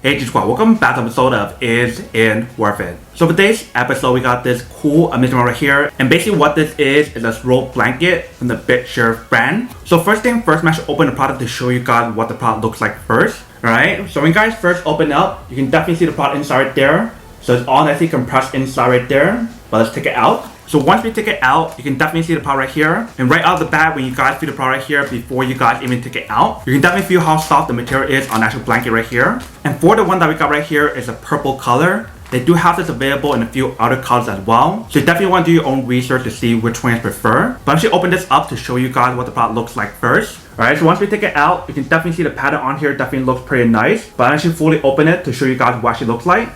Hey G-Squad, welcome back to an episode of Is It Worth It? So for today's episode, we got this cool amazing one right here. And basically what this is a roll blanket from the Bedsure brand. So first thing first, I'm actually open the product to show you guys what the product looks like first. Alright, so when you guys first open up, you can definitely see the product inside right there. So it's all nicely compressed inside right there. But let's take it out. So once we take it out, you can definitely see the product right here. And right out of the bat, when you guys feel the product right here, before you guys even take it out, you can definitely feel how soft the material is on the actual blanket right here. And for the one that we got right here is a purple color. They do have this available in a few other colors as well. So you definitely want to do your own research to see which one you prefer. But I'm actually open this up to show you guys what the product looks like first. Alright, so once we take it out, you can definitely see the pattern on here definitely looks pretty nice. But I actually fully open it to show you guys what it actually looks like.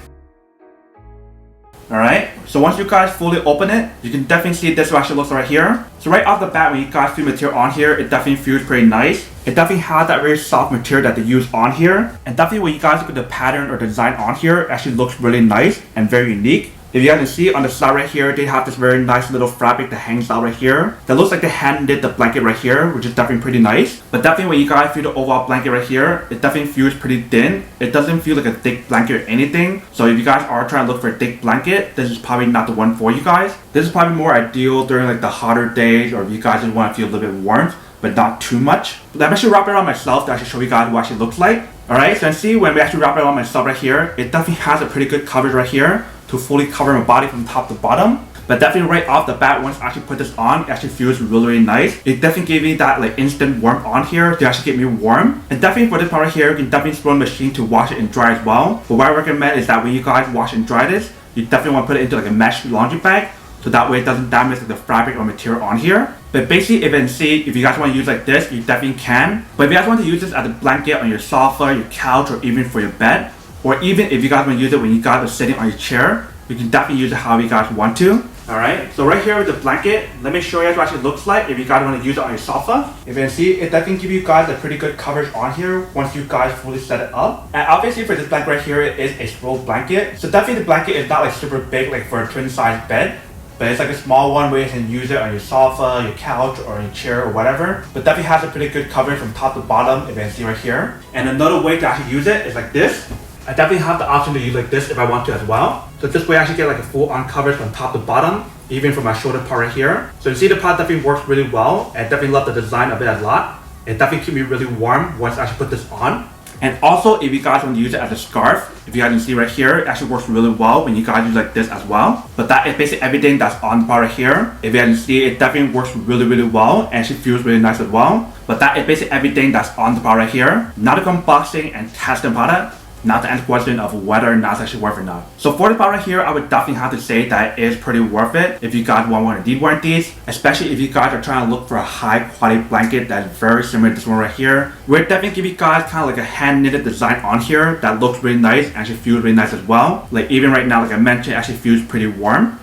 Alright, so once you guys fully open it, you can definitely see this actually looks right here. So right off the bat, when you guys feel material on here, it definitely feels pretty nice. It definitely has that very soft material that they use on here. And definitely when you guys look at the pattern or design on here, it actually looks really nice and very unique. If you guys can see on the side right here, they have this very nice little fabric that hangs out right here. That looks like they hand knit the blanket right here, which is definitely pretty nice. But definitely when you guys feel the overall blanket right here, it definitely feels pretty thin. It doesn't feel like a thick blanket or anything. So if you guys are trying to look for a thick blanket, this is probably not the one for you guys. This is probably more ideal during like the hotter days, or if you guys just want to feel a little bit warm, but not too much. But I'm actually wrap it around myself to actually show you guys what it actually looks like. Alright, so you see when we actually wrap it around myself right here, it definitely has a pretty good coverage right here to fully cover my body from top to bottom. But definitely right off the bat, once I actually put this on, it actually feels really, really nice. It definitely gave me that like instant warmth on here to actually get me warm. And definitely for this part right here, you can definitely throw in the machine to wash it and dry as well. But what I recommend is that when you guys wash and dry this, you definitely want to put it into like a mesh laundry bag, so that way it doesn't damage like the fabric or material on here. But basically, if you guys want to use like this, you definitely can. But if you guys want to use this as a blanket on your sofa, your couch, or even for your bed, or even if you guys want to use it when you guys are sitting on your chair, you can definitely use it however you guys want to. Alright, so right here with the blanket, let me show you guys what it actually looks like if you guys want to use it on your sofa. If you can see, it definitely gives you guys a pretty good coverage on here once you guys fully set it up. And obviously for this blanket right here, it is a roll blanket. So definitely the blanket is not like super big like for a twin size bed. But it's like a small one where you can use it on your sofa, your couch, or your chair, or whatever. But definitely has a pretty good coverage from top to bottom, if you can see right here. And another way to actually use it is like this. I definitely have the option to use like this if I want to as well. So this way I actually get like a full on coverage from top to bottom, even from my shoulder part right here. So you see the product definitely works really well. I definitely love the design of it a lot. It definitely keeps me really warm once I actually put this on. And also, if you guys want to use it as a scarf, if you guys can see right here, it actually works really well when you guys use like this as well. But that is basically everything that's on the part right here. If you guys can see, it definitely works really, really well, and actually feels really nice as well. But that is basically everything that's on the part right here. Now to come unboxing and testing the product, not the end question of whether or not it's actually worth it or not. So for the product right here, I would definitely have to say that it is pretty worth it if you guys want one of these warranties, especially if you guys are trying to look for a high quality blanket that's very similar to this one right here. We'll definitely give you guys kind of like a hand knitted design on here that looks really nice and actually feels really nice as well. Like even right now, like I mentioned, it actually feels pretty warm.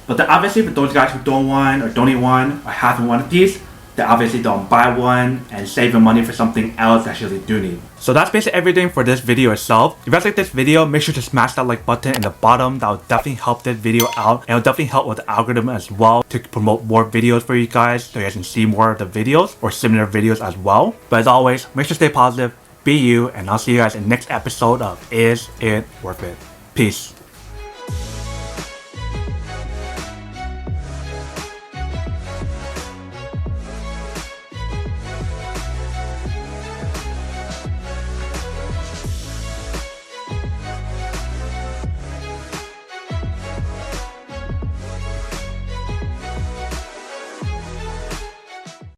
But then obviously for those guys who don't want or don't need one or have one of these, they obviously don't buy one and save your money for something else that you actually do need. So that's basically everything for this video itself. If you guys like this video, make sure to smash that like button in the bottom. That will definitely help this video out, and it'll definitely help with the algorithm as well to promote more videos for you guys, so you guys can see more of the videos or similar videos as well. But as always, make sure to stay positive, be you, and I'll see you guys in the next episode of Is It Worth It? Peace.